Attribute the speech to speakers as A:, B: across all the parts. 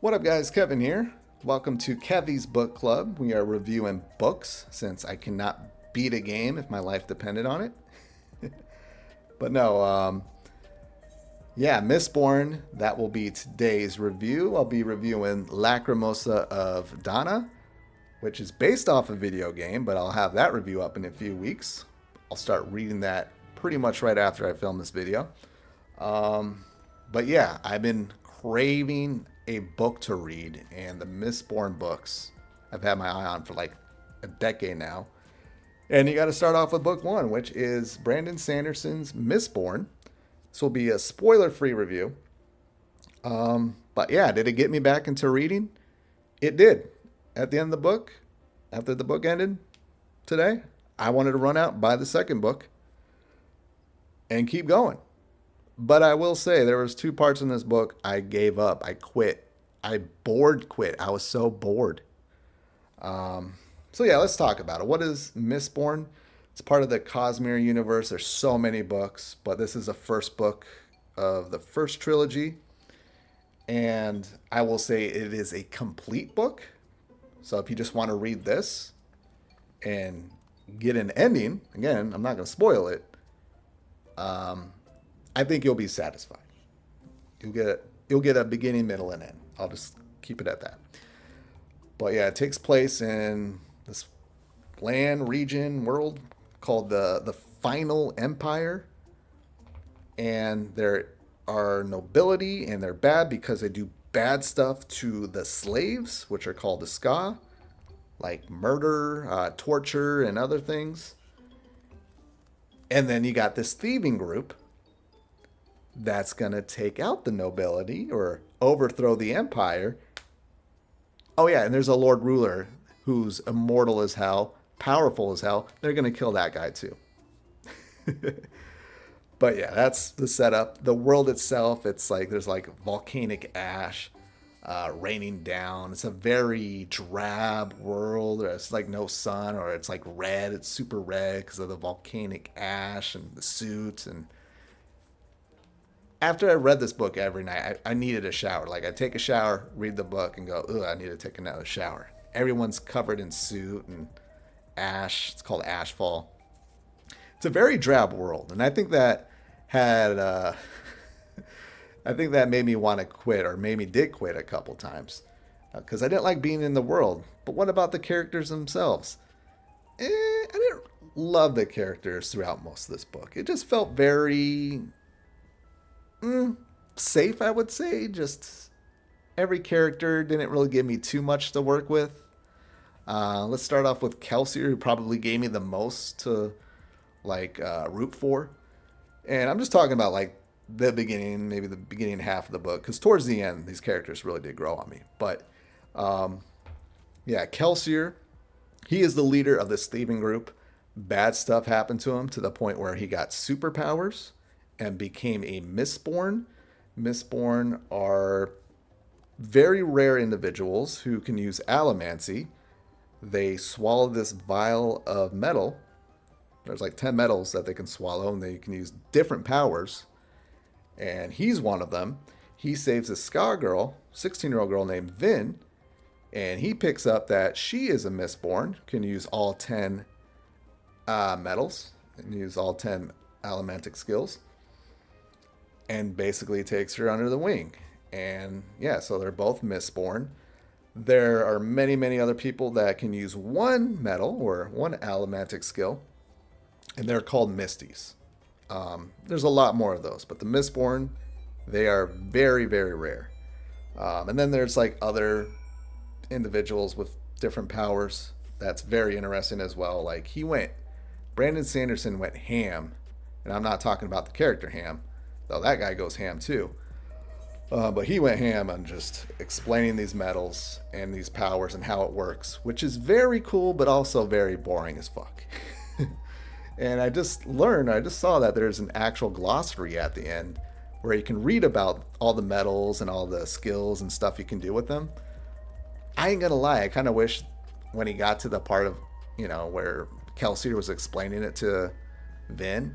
A: What up, guys? Kevin here. Welcome to Kevy's Book Club. We are reviewing books since I cannot beat a game if my life depended on it. But no, yeah, Mistborn, that will be today's review. I'll be reviewing Lacrimosa of Donna, which is based off a video game, but I'll have that review up in a few weeks. I'll start reading that pretty much right after I film this video. But yeah, I've been craving a book to read, and the Mistborn books I've had my eye on for like a decade now. And you got to start off with book one, which is Brandon Sanderson's Mistborn. This will be a spoiler free review. But yeah, did it get me back into reading? It did. At the end of the book, after the book ended today, I wanted to run out, buy the second book, and keep going. But I will say there was two parts in this book I gave up. I quit. I bored quit. I was so bored. So yeah, let's talk about it. What is Mistborn? It's part of the Cosmere universe. There's so many books, but this is the first book of the first trilogy. And I will say it is a complete book. So if you just want to read this and get an ending, again, I'm not going to spoil it. I think you'll be satisfied. You'll get a beginning, middle, and end. I'll just keep it at that. But yeah, it takes place in this land, region, world called the Final Empire, and there are nobility, and they're bad because they do bad stuff to the slaves, which are called the Ska, like murder, torture, and other things. And then you got this thieving group that's going to take out the nobility or overthrow the empire. Oh, yeah, and there's a Lord Ruler who's immortal as hell, powerful as hell. They're going to kill that guy too. But yeah, that's the setup. The world itself, it's like there's like volcanic ash raining down. It's a very drab world. It's like no sun, or it's like red. It's super red because of the volcanic ash and the suits. And after I read this book every night, I needed a shower. Like I take a shower, read the book, and go, ugh, I need to take another shower. Everyone's covered in soot and ash. It's called Ashfall. It's a very drab world, and I think that had, I think that made me want to quit, or made me did quit a couple times, because I didn't like being in the world. But what about the characters themselves? I didn't love the characters throughout most of this book. It just felt very safe, I would say. Just every character didn't really give me too much to work with. Let's start off with Kelsey, who probably gave me the most to root for. And I'm just talking about like the beginning, maybe the beginning half of the book, because towards the end, these characters really did grow on me. But yeah, Kelsier, he is the leader of this thieving group. Bad stuff happened to him to the point where he got superpowers and became a Mistborn. Mistborn are very rare individuals who can use allomancy. They swallow this vial of metal. There's like 10 metals that they can swallow, and they can use different powers. And he's one of them. He saves a Ska girl, 16-year-old girl named Vin, and he picks up that she is a Mistborn, can use all 10 metals, and use all 10 allomantic skills, and basically takes her under the wing. And yeah, so they're both Mistborn. There are many, many other people that can use one metal or one allomantic skill, and they're called Misties. There's a lot more of those, but the Mistborn, they are very, very rare. And then there's like other individuals with different powers. That's very interesting as well. Like Brandon Sanderson went ham, and I'm not talking about the character ham, though that guy goes ham too. But he went ham on just explaining these metals and these powers and how it works, which is very cool, but also very boring as fuck. And I just saw that there's an actual glossary at the end where you can read about all the metals and all the skills and stuff you can do with them. I ain't gonna lie, I kind of wish when he got to the part of, where Kelsey was explaining it to Vin,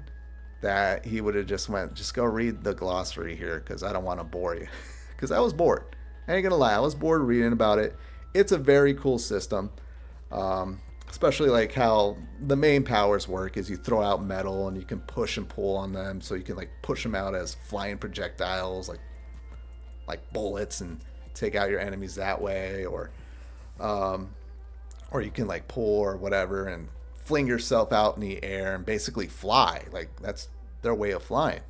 A: that he would have just go read the glossary here, because I don't want to bore you. Because I was bored. I ain't gonna lie, I was bored reading about it. It's a very cool system. Especially like how the main powers work is you throw out metal and you can push and pull on them, so you can like push them out as flying projectiles, like bullets, and take out your enemies that way, um, or you can like pull or whatever and fling yourself out in the air and basically fly. Like that's their way of flying.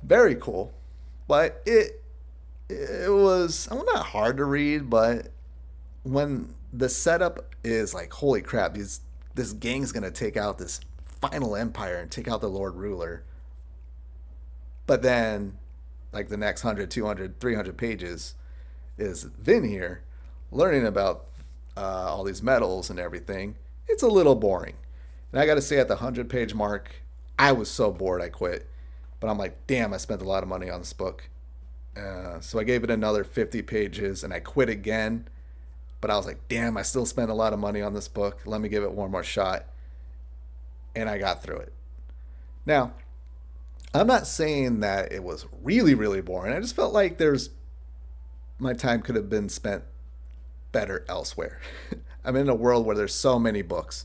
A: Very cool, but it was, well, not hard to read, but when the setup is like, holy crap, this gang's gonna take out this final empire and take out the Lord Ruler, but then like the next 100, 200, 300 pages is Vin here learning about all these metals and everything. It's a little boring. And I got to say, at the 100-page mark, I was so bored I quit. But I'm like, damn, I spent a lot of money on this book. So I gave it another 50 pages and I quit again. But I was like, damn, I still spent a lot of money on this book. Let me give it one more shot. And I got through it. Now, I'm not saying that it was really, really boring. I just felt like my time could have been spent better elsewhere. I'm in a world where there's so many books,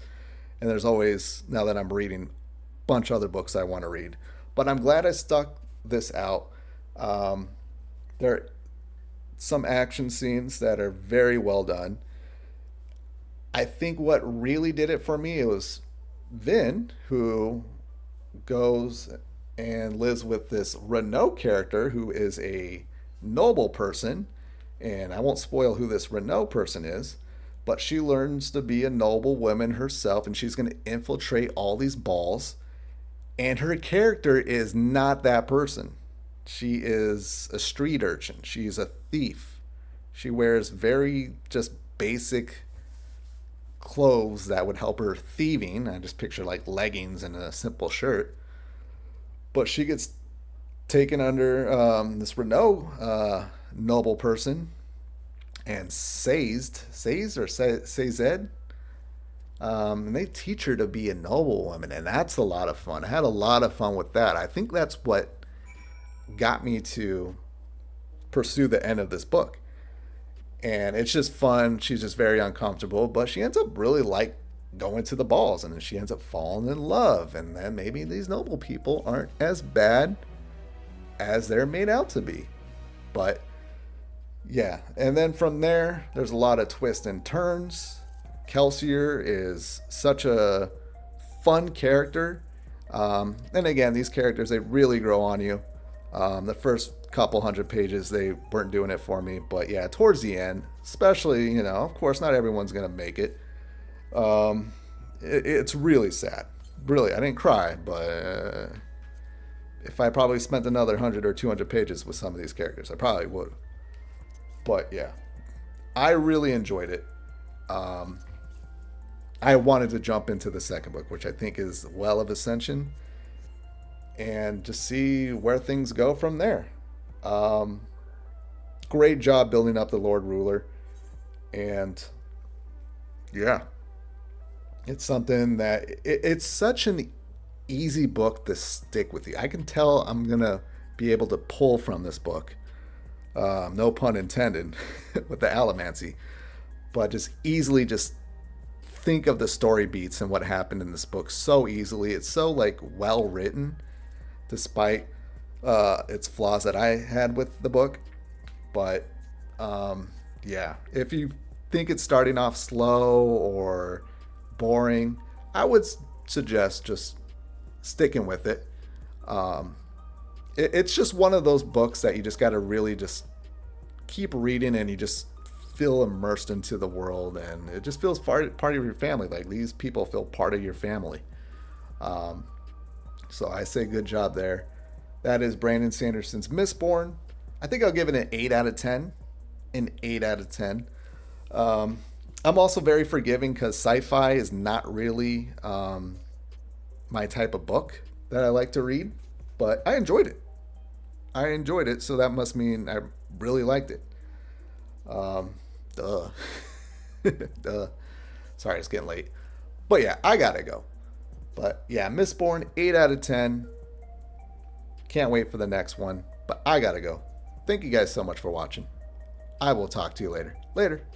A: and there's always, now that I'm reading, a bunch of other books I want to read. But I'm glad I stuck this out. There are some action scenes that are very well done. I think what really did it for me, it was Vin, who goes and lives with this Renault character who is a noble person. And I won't spoil who this Renault person is, but she learns to be a noble woman herself, and she's going to infiltrate all these balls. And her character is not that person. She is a street urchin. She's a thief. She wears very just basic clothes that would help her thieving. I just picture like leggings and a simple shirt. But she gets taken under this Renault noble person and sazed or sazed. And they teach her to be a noble woman, and that's a lot of fun. I had a lot of fun with that. I think that's what got me to pursue the end of this book. And it's just fun. She's just very uncomfortable, but she ends up really like going to the balls, and then she ends up falling in love. And then maybe these noble people aren't as bad as they're made out to be. But yeah, and then from there, there's a lot of twists and turns. Kelsier is such a fun character. And again, these characters, they really grow on you. The first couple hundred pages, they weren't doing it for me. But yeah, towards the end, especially, of course, not everyone's going to make it. It's really sad. Really, I didn't cry, but if I probably spent another 100 or 200 pages with some of these characters, I probably would. But yeah, I really enjoyed it. I wanted to jump into the second book, which I think is Well of Ascension, and just see where things go from there. Great job building up the Lord Ruler. And yeah, it's something that it's such an easy book to stick with you. I can tell I'm going to be able to pull from this book. No pun intended with the allomancy, but just easily just think of the story beats and what happened in this book so easily. It's so like well written, despite its flaws that I had with the book. But yeah, if you think it's starting off slow or boring, I would suggest just sticking with it. It's just one of those books that you just got to really just keep reading, and you just feel immersed into the world, and it just feels part of your family. Like these people feel part of your family. So I say good job there. That is Brandon Sanderson's Mistborn. I think I'll give it an 8 out of 10. An 8 out of 10. I'm also very forgiving because sci-fi is not really my type of book that I like to read, but I enjoyed it. So that must mean I really liked it. Duh. Duh. Sorry, it's getting late. But yeah, I gotta go. But yeah, Mistborn, 8 out of 10. Can't wait for the next one, but I gotta go. Thank you guys so much for watching. I will talk to you later. Later.